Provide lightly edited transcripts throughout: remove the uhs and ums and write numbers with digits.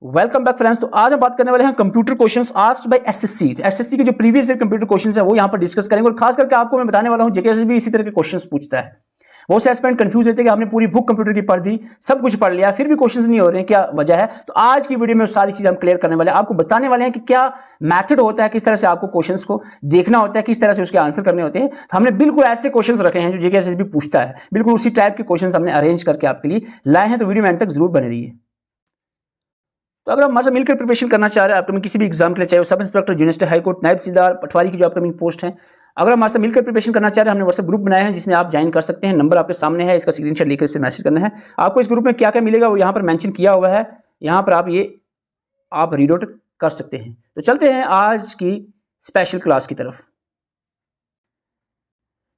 Welcome back friends. तो आज हम बात करने वाले हैं computer questions asked by SSC. SSC के जो प्रीवियस ईयर कंप्यूटर क्वेश्चंस है वो यहाँ पर डिस्कस करेंगे और खास करके आपको मैं बताने वाला हूँ जेके भी इसी तरह के क्वेश्चंस पूछता है। बहुत से एस्पिरेंट कंफ्यूज रहते हैं कि आपने पूरी बुक कंप्यूटर की पढ़ दी, सब कुछ पढ़ लिया, फिर भी क्वेश्चंस नहीं हो रहे हैं, क्या वजह है। तो आज की वीडियो में सारी चीजें हम क्लियर करने वाले हैं, आपको बताने वाले हैं कि क्या मैथड होता है, किस तरह से आपको क्वेश्चंस को देखना होता है, किस तरह से उसके आंसर करने होते हैं। तो हमने बिल्कुल ऐसे क्वेश्चंस रखे हैं जो जेके भी पूछता है, बिल्कुल उसी टाइप के क्वेश्चंस हमने अरेंज करके आपके लिए लाए हैं। तो वीडियो में अंत तक जरूर बने रहिए। तो अगर आप हमारे साथ मिलकर प्रिपरेशन करना चाह रहे हैं अपकमिंग किसी भी एग्जाम के लिए, चाहे वो sub inspector, junior high court, नायब तहसीलदार, पटवारी की जो अपकमिंग पोस्ट है, अगर हमारे साथ मिलकर प्रिपरेशन करना चाह रहे हैं, हमने व्हाट्सएप ग्रुप बनाया है जिसमें आप ज्वाइन कर सकते हैं। नंबर आपके सामने है, इसका स्क्रीनशॉट लेकर इस पर मैसेज करना है। आपको इस ग्रुप में क्या क्या मिलेगा वो यहाँ पर मेंशन किया हुआ है, यहाँ पर आप रीड आउट कर सकते हैं। तो चलते हैं आज की स्पेशल क्लास की तरफ।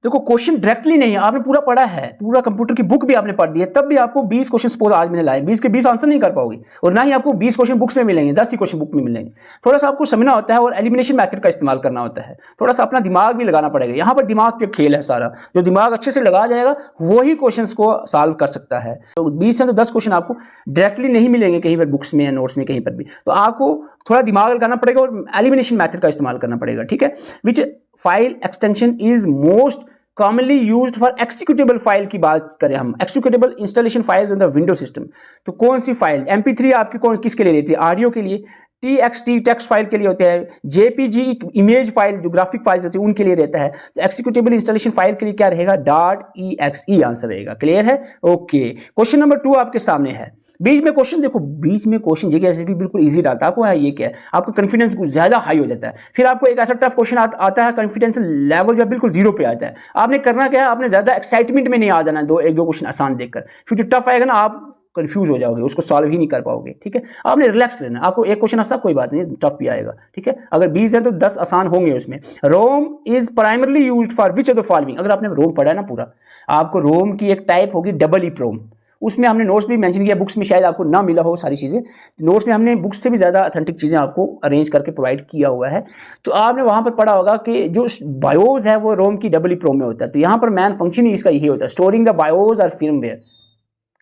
देखो, क्वेश्चन डायरेक्टली नहीं है, आपने पूरा पढ़ा है, पूरा कंप्यूटर की बुक भी आपने पढ़ दी है, तब भी आपको 20 क्वेश्चन सपोज आज मैंने लाए, 20 के 20 आंसर नहीं कर पाओगे, और ना ही आपको 20 क्वेश्चन बुक्स में मिलेंगे, 10 ही क्वेश्चन बुक में मिलेंगे। थोड़ा सा आपको समझना होता है और एलिमिनेशन मेथड का इस्तेमाल करना होता है, थोड़ा सा अपना दिमाग भी लगाना पड़ेगा। यहाँ पर दिमाग का खेल है सारा, जो दिमाग अच्छे से लगा जाएगा वही क्वेश्चन को सॉल्व कर सकता है। तो 20 है तो 10 क्वेश्चन आपको डायरेक्टली नहीं मिलेंगे कहीं पर बुक्स में या नोट्स में, कहीं पर भी। तो आपको थोड़ा दिमाग लगाना पड़ेगा और एलिमिनेशन मेथड का इस्तेमाल करना पड़ेगा, ठीक है। Which file extension is most commonly used for executable file की बात करें हम, executable installation files in the window system, तो कौन सी फाइल MP3 आपकी किसके लिए रहती है? ऑडियो के लिए। TXT टेक्स्ट फाइल के लिए होता है। JPG इमेज फाइल जो ग्राफिक फाइल्स होती है उनके लिए रहता है। तो एक्सिक्यूटेबल इंस्टॉलेशन फाइल के लिए क्या रहेगा? .exe आंसर रहेगा। क्लियर है? ओके। क्वेश्चन नंबर 2 आपके सामने है। बीच में क्वेश्चन देखो, बीच में क्वेश्चन जेके भी बिल्कुल इजी डालता है आपको। ये क्या है, आपका कॉन्फिडेंस कुछ ज्यादा हाई हो जाता है। फिर आपको एक ऐसा टफ क्वेश्चन आता है, कॉन्फिडेंस लेवल जो बिल्कुल जीरो पे आता है। आपने करना क्या है, आपने ज्यादा एक्साइटमेंट में नहीं आ जाना एक दो क्वेश्चन आसान देखकर, फिर जो टफ आएगा ना आप कंफ्यूज हो जाओगे, उसको सॉल्व ही नहीं कर पाओगे, ठीक है। आपने रिलैक्स रहना, आपको एक क्वेश्चन आसान कोई बात नहीं, टफ भी आएगा, ठीक है। अगर 20 है तो 10 आसान होंगे उसमें। ROM is primarily used for which of the following, अगर आपने रोम पढ़ा है ना पूरा, आपको रोम की एक टाइप होगी EEPROM। उसमें हमने नोट्स भी मेंशन किया, बुक्स में शायद आपको ना मिला हो सारी चीज़ें, नोट्स में हमने बुक्स से भी ज़्यादा ऑथेंटिक चीज़ें आपको अरेंज करके प्रोवाइड किया हुआ है। तो आपने वहाँ पर पढ़ा होगा कि जो बायोस है वो रोम की EEPROM में होता है। तो यहाँ पर मेन फंक्शन ही इसका यही होता है, स्टोरिंग द बायोस और फर्मवेयर।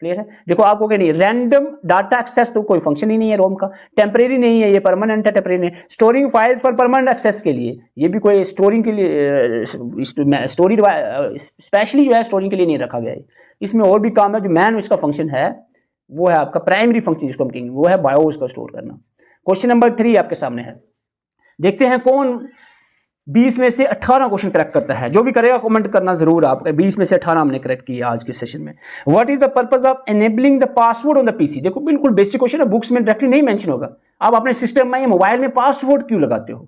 क्लियर है? देखो आपको क्या नहीं, रैंडम डाटा एक्सेस तो कोई फंक्शन ही नहीं है रोम का, टेम्परेरी नहीं है, ये परमानेंट है, टेम्परेरी नहीं। Storing files for permanent access के लिए, ये भी कोई स्टोरिंग के लिए स्टोरी स्पेशली जो है स्टोरिंग के लिए नहीं रखा गया है। इसमें और भी काम है, जो मैन इसका फंक्शन है वो है आपका प्राइमरी फंक्शन जिसको हम कहेंगे, वो है बायोस का स्टोर करना। क्वेश्चन नंबर 3 आपके सामने है, देखते हैं कौन 20 में से 18 क्वेश्चन करेक्ट करता है। जो भी करेगा कमेंट करना जरूर आप। 20 में से 18 हमने करेक्ट किया आज के सेशन में। What is the purpose of enabling the password on the PC? देखो बिल्कुल बेसिक क्वेश्चन है, बुक्स में डायरेक्टली नहीं मेंशन होगा। आप अपने सिस्टम में या मोबाइल में पासवर्ड क्यों लगाते हो?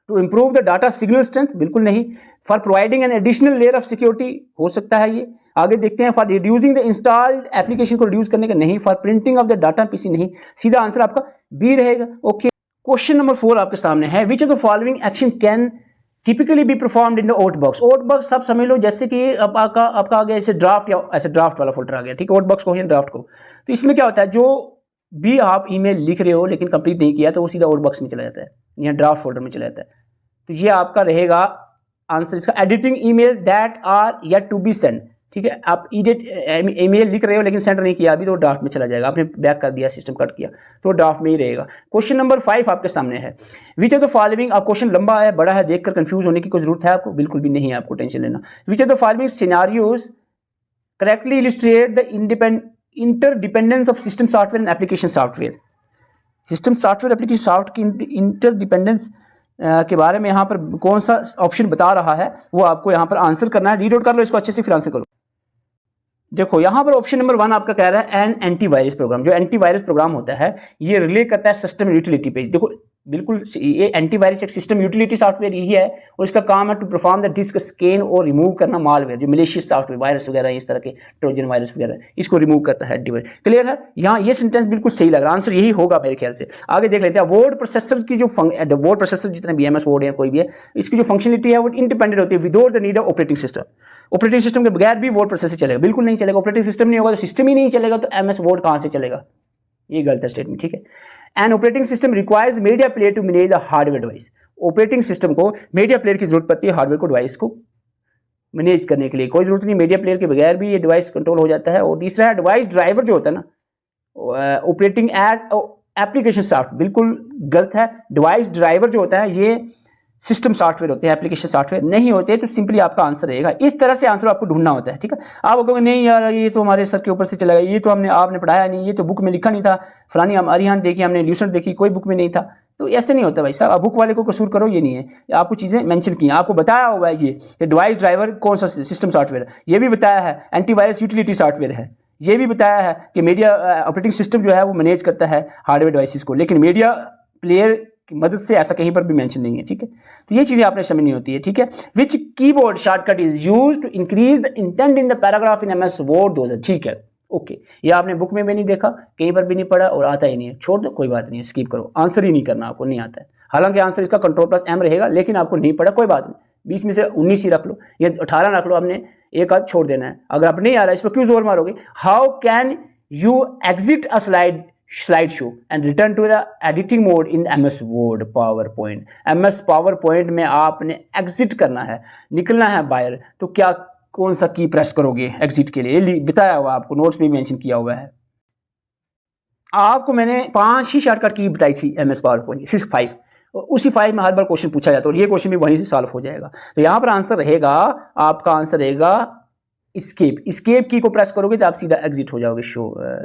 To improve the data signal strength? बिल्कुल नहीं। For providing an additional layer of security? हो सकता है ये। आगे देखते हैं, for reducing the installed application को रिड्यूस करने का? नहीं। For printing of the data PC? नहीं। सीधा आंसर आपका बी रहेगा। ओके। क्वेश्चन नंबर 4 आपके सामने है, which of the following action can typically be performed in the outbox? Outbox सब समझ लो जैसे कि आपका आ गया ऐसे ड्राफ्ट, या ऐसे ड्राफ्ट वाला फोल्डर आ गया, ठीक है। आउटबॉक्स को या ड्राफ्ट को, तो इसमें क्या होता है, जो भी आप ईमेल लिख रहे हो लेकिन कंप्लीट नहीं किया तो वो सीधा आउटबॉक्स में चला जाता है या ड्राफ्ट फोल्डर में चला जाता है। तो ये आपका रहेगा आंसर इसका, editing email that are yet to be send, ठीक है। आप ईमेल लिख रहे हो लेकिन सेंड नहीं किया अभी, तो ड्राफ्ट में चला जाएगा, आपने बैक कर दिया, सिस्टम कट किया तो ड्राफ्ट में ही रहेगा। क्वेश्चन नंबर 5 आपके सामने है, विच ऑफ द फॉलोइंग, आप क्वेश्चन लंबा है बड़ा है, देखकर कंफ्यूज होने की कोई जरूरत है आपको? बिल्कुल भी नहीं है, आपको टेंशन लेना। विच of the following scenarios correctly illustrate the interdependence of system software and application software? System software application software की इंटरडिपेंडेंस के बारे में यहाँ पर कौन सा ऑप्शन बता रहा है वो आपको यहाँ पर आंसर करना है। रीड आउट कर लो इसको अच्छे से, फिर आंसर करो। देखो यहाँ पर ऑप्शन नंबर 1 आपका कह रहा है एन एंटीवायरस प्रोग्राम। जो एंटीवायरस प्रोग्राम होता है ये रिले करता है सिस्टम यूटिलिटी पे। देखो बिल्कुल ये एंटीवायरस एक सिस्टम यूटिलिटी सॉफ्टवेयर यही है, और इसका काम है to perform the disk scan और रिमूव करना मालवेयर, जो मलेशियस सॉफ्टवेयर वायरस वगैरह इस तरह के ट्रोजन वायरस वगैरह, इसको रिमूव करता है एंटीवायरस। क्लियर है? यहाँ ये सेंटेंस बिल्कुल सही लग रहा है, आंसर यही होगा मेरे ख्याल से। आगे देख लेते हैं, वर्ड प्रोसेसर की जो वर्ड प्रोसेसर जितने BMS वर्ड है कोई भी है, इसकी जो फंक्शनलिटी है वो इंडिपेंडेंट होती है without the need of operating system. Operating system के बगैर भी वर्ड प्रोसेसर चलेगा? बिल्कुल नहीं चलेगा। ऑपरेटिंग सिस्टम नहीं होगा तो सिस्टम ही नहीं चलेगा, तो MS वर्ड कहाँ से चलेगा? ये गलत है स्टेटमेंट, ठीक है। An operating system requires media player to manage the hardware device. Operating system को मीडिया प्लेयर की जरूरत पड़ती है हार्डवेयर को, डिवाइस को मैनेज करने के लिए। कोई जरूरत नहीं, मीडिया प्लेयर के बगैर भी ये डिवाइस कंट्रोल हो जाता है। और तीसरा है डिवाइस ड्राइवर जो होता है ना, ऑपरेटिंग एप्लीकेशन सॉफ्टवेयर बिल्कुल गलत है। डिवाइस ड्राइवर जो होता है ये सिस्टम सॉफ्टवेयर होते हैं, एप्लीकेशन सॉफ्टवेयर नहीं होते। तो सिंपली आपका आंसर रहेगा इस तरह से, आंसर आपको ढूंढना होता है। ठीक है, आप कहोगे नहीं यार ये तो हमारे सर के ऊपर से चला गया, ये तो आपने पढ़ाया नहीं, ये तो बुक में लिखा नहीं था, फलानी हमारी यहाँ देखी हमने ल्यूसेंट देखी, कोई बुक में नहीं था। तो ऐसे नहीं होता भाई साहब, आप बुक वाले को कसूर करो, ये नहीं है। आपको चीज़ें मेंशन की हैं, आपको बताया हुआ है ये डिवाइस ड्राइवर कौन सा सिस्टम सॉफ्टवेयर, ये भी बताया है एंटीवायरस यूटिलिटी सॉफ्टवेयर है, ये भी बताया है कि मीडिया ऑपरेटिंग सिस्टम जो है वो मैनेज करता है हार्डवेयर डिवाइसेस को, लेकिन मीडिया प्लेयर की मदद से ऐसा कहीं पर भी मेंशन नहीं है। ठीक है, तो ये चीज़ें आपने समझनी होती है। ठीक है, which keyboard shortcut is used to increase the indent in the paragraph in MS word 2000। ठीक है, ओके, ये आपने बुक में भी नहीं देखा, कहीं पर भी नहीं पढ़ा और आता ही नहीं है, छोड़ दो, कोई बात नहीं है, स्किप करो, आंसर ही नहीं करना, आपको नहीं आता है। हालांकि आंसर इसका Ctrl+M रहेगा, लेकिन आपको नहीं पढ़ा, कोई बात नहीं, 20 में से 19 ही रख लो या 18 रख लो, आपने एक आध छोड़ देना है। अगर आप नहीं आ रहा है इस पर क्यों जोर मारोगे। How can you exit a slide show and return to the editing mode in MS Word PowerPoint. MS PowerPoint में आपने एग्जिट करना है, निकलना है बाहर, तो क्या कौन सा की प्रेस करोगे एग्जिट के लिए, ये बताया हुआ आपको, नोट्स में मेंशन किया हुआ है। आपको मैंने 5 ही शॉर्टकट की बताई थी MS पावर पॉइंट, सिर्फ 5, और उसी 5 में हर बार क्वेश्चन पूछा जाता है और ये क्वेश्चन भी वहीं से सॉल्व हो जाएगा। तो यहाँ पर आंसर रहेगा, आपका आंसर रहेगा स्केप की को प्रेस करोगे तो आप सीधा एग्जिट हो जाओगे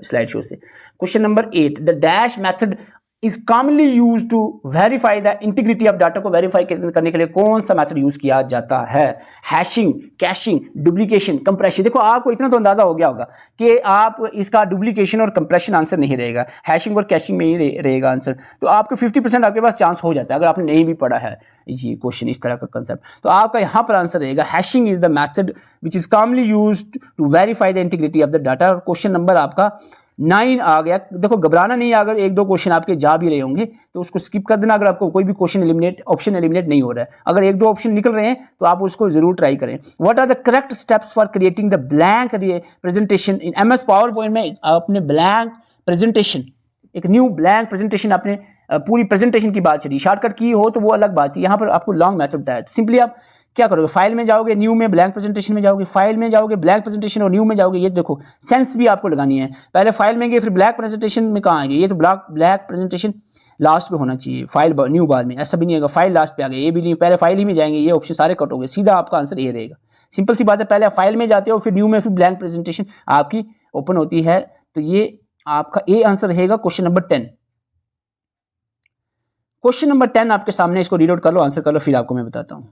स्लाइड शो से। Question number 8, the dash method is commonly use to verify the integrity of data को वेरीफाई करने के लिए कौन सा मेथड यूज किया जाता है। Hashing, caching, duplication, compression. देखो आपको इतना तो अंदाजा हो गया होगा कि आप इसका डुप्लीकेशन और कंप्रेशन आंसर नहीं रहेगा, हैशिंग और कैशिंग में ही रहेगा आंसर। तो आपको 50% आपके पास चांस हो जाता है अगर आपने नहीं भी पढ़ा है ये क्वेश्चन, इस तरह का कंसेप्ट। तो आपका यहाँ पर आंसर रहेगा hashing is the method which is commonly use to verify the integrity of the data. और क्वेश्चन नंबर आपका 9 आ गया। देखो घबराना नहीं है, अगर 1-2 क्वेश्चन आपके जा भी रहे होंगे तो उसको स्किप कर देना, अगर आपको कोई भी क्वेश्चन ऑप्शन एलिमिनेट नहीं हो रहा है। अगर 1-2 ऑप्शन निकल रहे हैं तो आप उसको जरूर ट्राई करें। What are the correct steps for creating the blank presentation in MS PowerPoint में। आपने ब्लैंक प्रेजेंटेशन, एक न्यू ब्लैंक प्रेजेंटेशन, आपने पूरी प्रेजेंटेशन की बात चली, शॉर्टकट की हो तो वो अलग बात है, यहाँ पर आपको लॉन्ग मेथड बताया। तो सिंपली आप क्या करोगे, फाइल में जाओगे, न्यू में ब्लैंक प्रेजेंटेशन में जाओगे, फाइल में जाओगे, ब्लैंक प्रेजेंटेशन और न्यू में जाओगे। ये देखो सेंस भी आपको लगानी है, पहले फाइल में गए फिर ब्लैंक प्रेजेंटेशन में कहाँ आएंगे, ये तो ब्लैंक प्रेजेंटेशन लास्ट पे होना चाहिए, फाइल न्यू बाद में, ऐसा भी नहीं होगा फाइल लास्ट पे आ गए, ये भी नहीं, पहले फाइल ही में जाएंगे, ये ऑप्शन सारे कट हो गए, सीधा आपका आंसर ये रहेगा। सिंपल सी बात है, पहले फाइल में जाते हो फिर न्यू में फिर ब्लैंक प्रेजेंटेशन आपकी ओपन होती है। तो ये आपका ए आंसर रहेगा क्वेश्चन नंबर 10। क्वेश्चन नंबर 10 आपके सामने, इसको रीड आउट कर लो, आंसर कर लो, फिर आपको मैं बताता हूं।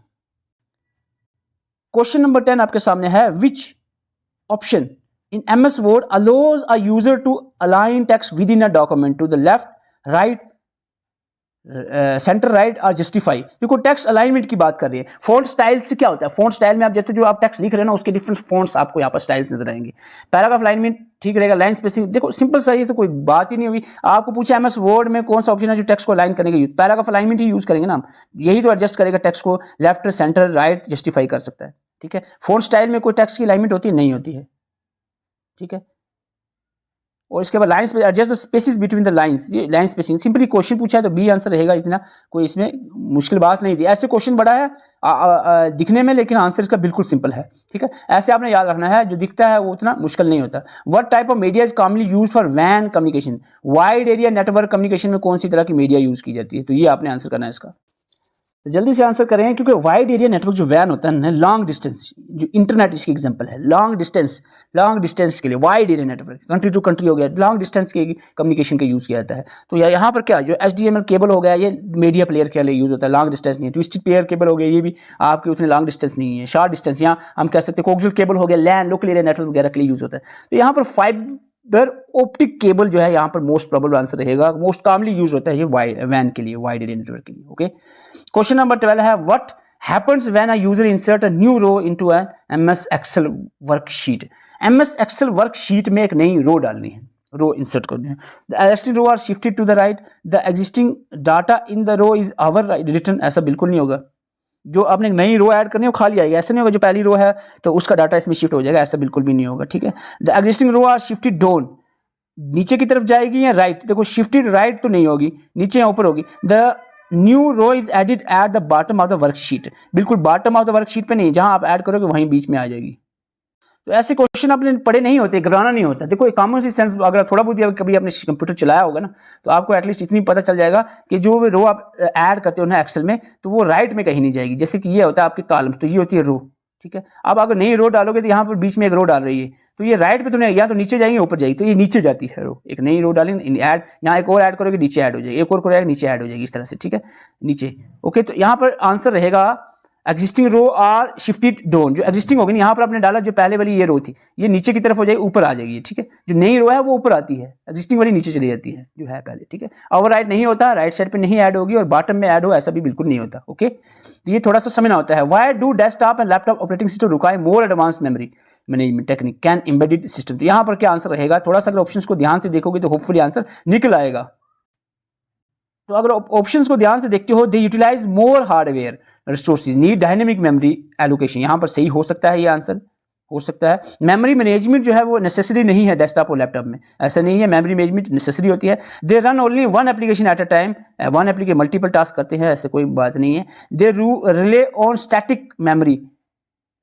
क्वेश्चन नंबर 10 आपके सामने है, which option in MS Word allows a user to align text within a document to the left, right, centre, right और जस्टिफाई। देखो टेक्स्ट अलाइनमेंट की बात कर रही है। फ़ॉन्ट स्टाइल से क्या होता है, फ़ॉन्ट स्टाइल में आप जैसे जो आप टेक्स्ट लिख रहे हैं ना उसके डिफरेंट फ़ॉन्ट्स आपको यहाँ पर स्टाइल्स नजर आएंगे। पैराग्राफ अलाइनमेंट ठीक रहेगा, लाइन स्पेसिंग, देखो सिंपल सा, ये तो कोई बात ही नहीं हुई। आपको पूछा MS वर्ड में कौन सा ऑप्शन है जो टेक्स्ट को अलाइन करने का यूज, पैराग्राफ अलाइनमेंट ही यूज करेंगे ना हम, यही तो एडजस्ट करेगा टेक्स्ट को, लेफ्ट, सेंटर, राइट, जस्टिफाई कर सकता है। ठीक है, फ़ॉन्ट स्टाइल में कोई टेक्स्ट की अलाइनमेंट होती है, नहीं होती है। ठीक है, और इसके बाद लाइंस पे adjust the spaces between the lines, ये लाइन स्पेसिंग। सिंपली क्वेश्चन पूछा है तो बी आंसर रहेगा, इतना कोई इसमें मुश्किल बात नहीं थी। ऐसे क्वेश्चन बड़ा है दिखने में, लेकिन आंसर इसका बिल्कुल सिंपल है। ठीक है, ऐसे आपने याद रखना है, जो दिखता है वो उतना मुश्किल नहीं होता। What type of media is commonly use for वैन communication, wide area network communication में कौन सी तरह की मीडिया यूज की जाती है, तो ये आपने आंसर करना है इसका। तो जल्दी से आंसर करें, क्योंकि वाइड एरिया नेटवर्क जो वैन होता है ना, लॉन्ग डिस्टेंस, जो इंटरनेट इसकी एग्जांपल है, लॉन्ग डिस्टेंस के लिए wide area network, country to country हो गया, लॉन्ग डिस्टेंस के कम्युनिकेशन का यूज़ किया जाता है। तो यहाँ पर क्या, जो HDMI केबल हो गया, ये मीडिया प्लेयर के लिए यूज़ होता है, लॉन्ग डिस्टेंस नहीं है। ट्विस्टेड पेयर केबल हो गया, ये भी आपके उतने लॉन्ग डिस्टेंस नहीं है, शॉर्ट डिस्टेंस, यहाँ हम कह सकते हैं कोक्सियल केबल हो गया, लैन लोकल एरिया नेटवर्क वगैरह के लिए यूज़ होता है। तो यहाँ पर फाइबर ऑप्टिक केबल जो है यहाँ पर मोस्ट प्रोबेबल आंसर रहेगा, मोस्ट कॉमनली यूज होता है ये वैन के लिए, वाइड एरिया नेटवर्क के लिए। ओके, क्वेश्चन नंबर 12 है, what happens when a user insert a new row into an MS Excel worksheet. MS Excel worksheet में एक नई रो डालनी है, रो इंसर्ट करनी है। The existing row are shifted to the right, the existing data in the row is overwritten. ऐसा बिल्कुल नहीं होगा, जो आपने एक नई रो ऐड करनी है वो खाली आएगी, ऐसा नहीं होगा जो पहली रो है तो उसका डाटा इसमें शिफ्ट हो जाएगा, ऐसा बिल्कुल भी नहीं होगा। ठीक है, the existing row are shifted down, नीचे की तरफ जाएगी या राइट, देखो शिफ्टेड राइट तो नहीं होगी, नीचे या ऊपर होगी। The new row is added at the bottom of the worksheet, बिल्कुल बॉटम ऑफ द वर्कशीट पे नहीं, जहां आप ऐड करोगे वहीं बीच में आ जाएगी। तो ऐसे क्वेश्चन आपने पढ़े नहीं होते, घबराना नहीं होता। देखो कॉमन सी सेंस अगर थोड़ा बहुत भी कभी आपने कंप्यूटर चलाया होगा ना, तो आपको एटलीस्ट इतनी पता चल जाएगा कि जो रो आप ऐड करते हो ना एक्सेल में, तो वो राइट में कहीं नहीं जाएगी। जैसे कि ये होता है आपके कॉलम, तो ये होती है रो, ठीक है। अब अगर नई रो डालोगे तो यहाँ पर बीच में एक रो डाल रही है, तो ये राइट पे तो नहीं, या तो नीचे जाएंगे ऊपर जाएगी, तो ये नीचे जाती है रो। एक नई रो डालेंगे, ऐड यहाँ एक और ऐड करोगे नीचे ऐड हो जाएगी, एक और करोगे नीचे ऐड हो जाएगी, इस तरह से, ठीक है, नीचे। ओके, तो यहाँ पर आंसर रहेगा existing row are shifted down. जो एग्जिस्टिंग होगी, यहाँ पर आपने डाला जो पहले वाली ये रो थी, ये नीचे की तरफ हो जाएगी, ऊपर आ जाएगी, ठीक है। जो नई रो है वो ऊपर आती है, एग्जिस्टिंग वाली नीचे चली जाती है जो है पहले, ठीक है। ओवर राइट नहीं होता, राइट साइड पे नहीं ऐड होगी और बॉटम में ऐड हो, ऐसा भी बिल्कुल नहीं होता। ओके, तो ये थोड़ा सा समझना होता है। Why do desktop and laptop operating system require more advance memory management technique can embedded system. तो यहाँ पर क्या आंसर रहेगा, थोड़ा सा अगर ऑप्शंस को ध्यान से देखोगे तो होपफुली आंसर निकल आएगा। तो अगर ऑप्शंस को ध्यान से देखते हो, they utilize more hardware resources need dynamic memory allocation, यहाँ पर सही हो सकता है, ये आंसर हो सकता है। मेमोरी मैनेजमेंट जो है वो नेसेसरी नहीं है डेस्कटॉप और लैपटॉप में, ऐसा नहीं है, मेमोरी मैनेजमेंट नेसेसरी होती है। They run only one application at a time, one application multiple task करते हैं, ऐसे कोई बात नहीं है। They rely on static memory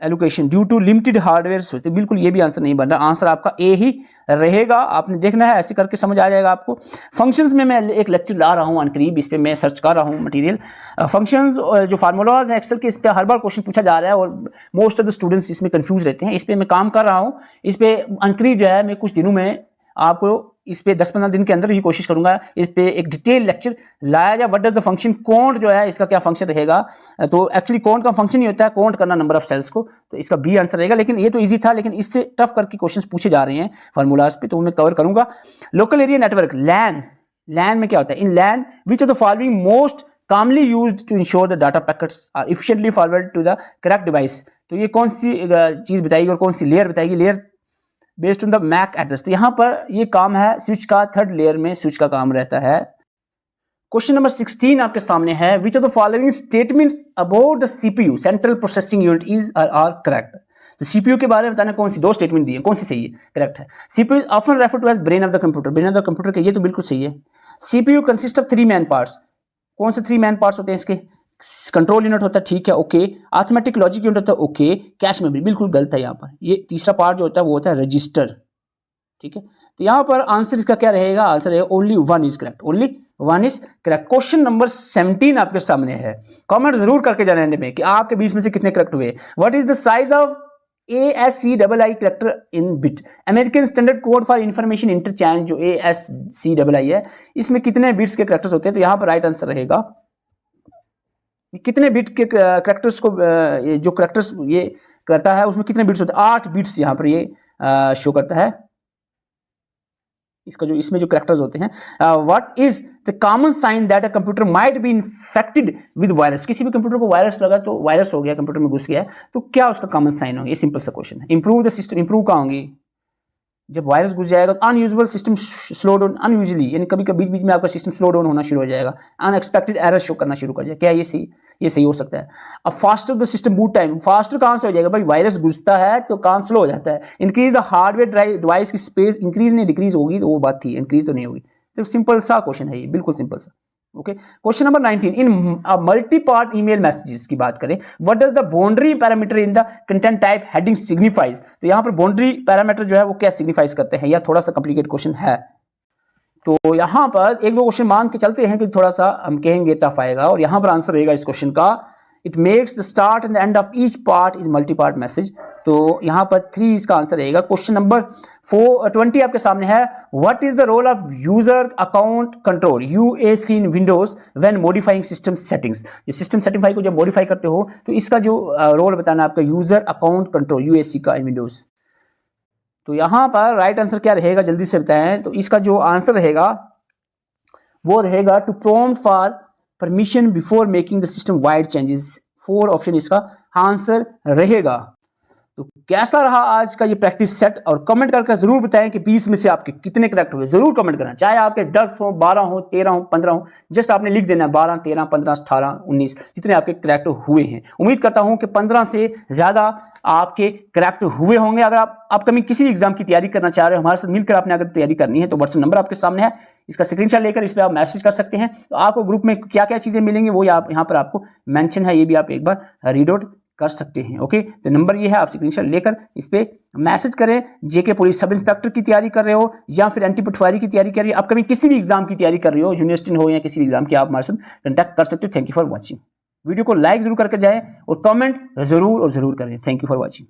allocation due to limited hardware. तो बिल्कुल ये भी आंसर नहीं बन रहा, आंसर आपका ए ही रहेगा। आपने देखना है, ऐसे करके समझ आ जाएगा आपको। फंक्शंस में मैं एक लेक्चर ला रहा हूँ अनकरीब, इस पे मैं सर्च कर रहा हूँ मटेरियल। फंक्शंस जो फार्मूलाज हैं एक्सेल के, इस पे हर बार क्वेश्चन पूछा जा रहा है और मोस्ट ऑफ द स्टूडेंट्स इसमें कंफ्यूज रहते हैं। इस पे मैं काम कर रहा हूँ, इस पे अनकरीब जो है मैं कुछ दिनों में आपको इस पे 10-15 दिन के अंदर ही कोशिश करूंगा इस पे एक डिटेल लेक्चर लाया जाए। What does the function, count जो है इसका क्या फंक्शन रहेगा। तो एक्चुअली काउंट का फंक्शन ही होता है काउंट करना नंबर ऑफ सेल्स को, तो इसका बी आंसर रहेगा। लेकिन ये तो इजी था, लेकिन इससे टफ करके क्वेश्चंस पूछे जा रहे हैं फार्मूलाज पे, तो मैं कवर करूंगा। Local area network, LAN, LAN में क्या होता है, in LAN which of the following most commonly used to ensure the data packets are efficiently forward to the correct device. तो ये कौन सी चीज बताएगी और कौन सी लेयर बताएगी, layer based on the MAC address. तो यहां पर ये काम है स्विच का, थर्ड लेयर में स्विच का काम रहता है। क्वेश्चन नंबर 16 आपके सामने है, which of the following statements about the CPU central processing unit is are correct. तो सीपीयू के बारे में बताना कौन सी दो स्टेटमेंट दी है, कौन सी सही है, करेक्ट है। CPU often refer to as brain of the computer, brain of the computer के, ये तो बिल्कुल सही है। CPU consist of 3 main parts, कौन से 3 मैन पार्ट्स होते हैं इसके, कंट्रोल यूनिट होता है, ठीक है, ओके। अरिथमेटिक लॉजिक यूनिट होता है, ओके। कैश मेमोरी बिल्कुल गलत है यहाँ पर। ये तीसरा पार्ट जो होता है वो होता है रजिस्टर, ठीक है। तो यहां पर आंसर इसका क्या रहेगा, आंसर रहेगा only 1 is correct, only 1 is correct. Question number 17 आपके सामने है, कमेंट जरूर करके जाने में कि आपके 20 में से कितने करेक्ट हुए। What is the size of ASCII character in bit, American standard code for information interchange, जो ASCII है, इसमें कितने बिट्स के करेक्टर्स होते हैं। तो यहां पर राइट आंसर रहेगा कितने बिट के करेक्टर्स को, जो करेक्टर्स ये करता है उसमें कितने बिट्स होते हैं, 8 बिट्स यहां पर ये शो करता है। इसका जो इसमें जो करेक्टर्स होते हैं, what is the common sign that a computer might be infected with virus, किसी भी कंप्यूटर को वायरस लगा तो वायरस हो गया, कंप्यूटर में घुस गया है, तो क्या उसका कॉमन साइन होगा। ये सिंपल सा क्वेश्चन है। इंप्रूव द सिस्टम, इंप्रूव कहाँ होंगी, जब वायरस घुस जाएगा तो unusual system slow down, unusually यानी कभी कभी बीच बीच में आपका सिस्टम स्लो डाउन होना शुरू हो जाएगा, अनएक्सपेक्टेड एरर शो करना शुरू कर जाएगा, क्या ये सही हो सकता है। अब faster the system boot time, faster कहाँ से हो जाएगा भाई, वायरस घुसता है तो काम स्लो हो जाता है। इंक्रीज द हार्डवेयर डिवाइस की स्पेस, इंक्रीज नहीं डिक्रीज होगी, तो वो बात थी, इंक्रीज तो नहीं होगी। तो सिंपल सा क्वेश्चन है ये, बिल्कुल सिंपल सा। ओके, क्वेश्चन नंबर 19, इन मल्टी पार्ट ईमेल मैसेजेस की बात करें, what does the boundary parameter in the content type heading signifies. तो यहां पर बाउंड्री पैरामीटर जो है वो क्या सिग्निफाइज करते हैं, या थोड़ा सा कॉम्प्लिकेटेड क्वेश्चन है। तो यहां पर एक दो क्वेश्चन मान के चलते हैं कि थोड़ा सा हम कहेंगे टफ आएगा, और यहां पर आंसर रहेगा इस क्वेश्चन का, it makes the start and the end of each part is multi part message. तो यहां पर 3 इसका आंसर रहेगा। क्वेश्चन नंबर 20 आपके सामने है, what is the role of user account control UAC in Windows when modifying system settings. ये system setting को जब मॉडिफाई करते हो तो इसका जो रोल बताना आपका यूजर अकाउंट कंट्रोल UAC का इन विंडोज। तो यहां पर राइट आंसर क्या रहेगा, जल्दी से बताएं। तो इसका जो आंसर रहेगा वो रहेगा to prompt for permission before making the system wide changes. 4 option इसका आंसर रहेगा। तो कैसा रहा आज का ये प्रैक्टिस सेट, और कमेंट करके जरूर बताएं कि 20 में से आपके कितने करेक्ट हुए, जरूर कमेंट करना, चाहे आपके 10 हो, 12 हो, 13 हो, 15 हो, जस्ट आपने लिख देना 12, 13, 15, 18, 19 जितने आपके करेक्ट हुए हैं। उम्मीद करता हूं कि 15 से ज्यादा आपके करेक्ट हुए होंगे। अगर आप अपकमिंग किसी भी एग्जाम की तैयारी करना चाह रहे हो, हमारे साथ मिलकर आपने अगर तैयारी करनी है, तो व्हाट्सएप नंबर आपके सामने है, इसका स्क्रीनशॉट लेकर इस पर आप मैसेज कर सकते हैं। तो आपको ग्रुप में क्या क्या चीजें मिलेंगी वो यहाँ पर आपको मेंशन है, ये भी आप एक बार रीड आउट कर सकते हैं। ओके, तो नंबर ये है, आप स्क्रीनशॉट लेकर इस पर मैसेज करें। जेके पुलिस सब इंस्पेक्टर की तैयारी कर रहे हो या फिर एंटी पटवारी की तैयारी कर रहे हो, अपकमिंग किसी भी एग्जाम की तैयारी कर रहे हो, यूनिवर्सिटी हो या किसी भी एग्जाम की, आप हमारे साथ कंटेक्ट कर सकते हो। Thank you for watching. Video को लाइक जरूर करके जाएं और कमेंट जरूर करें। Thank you for watching.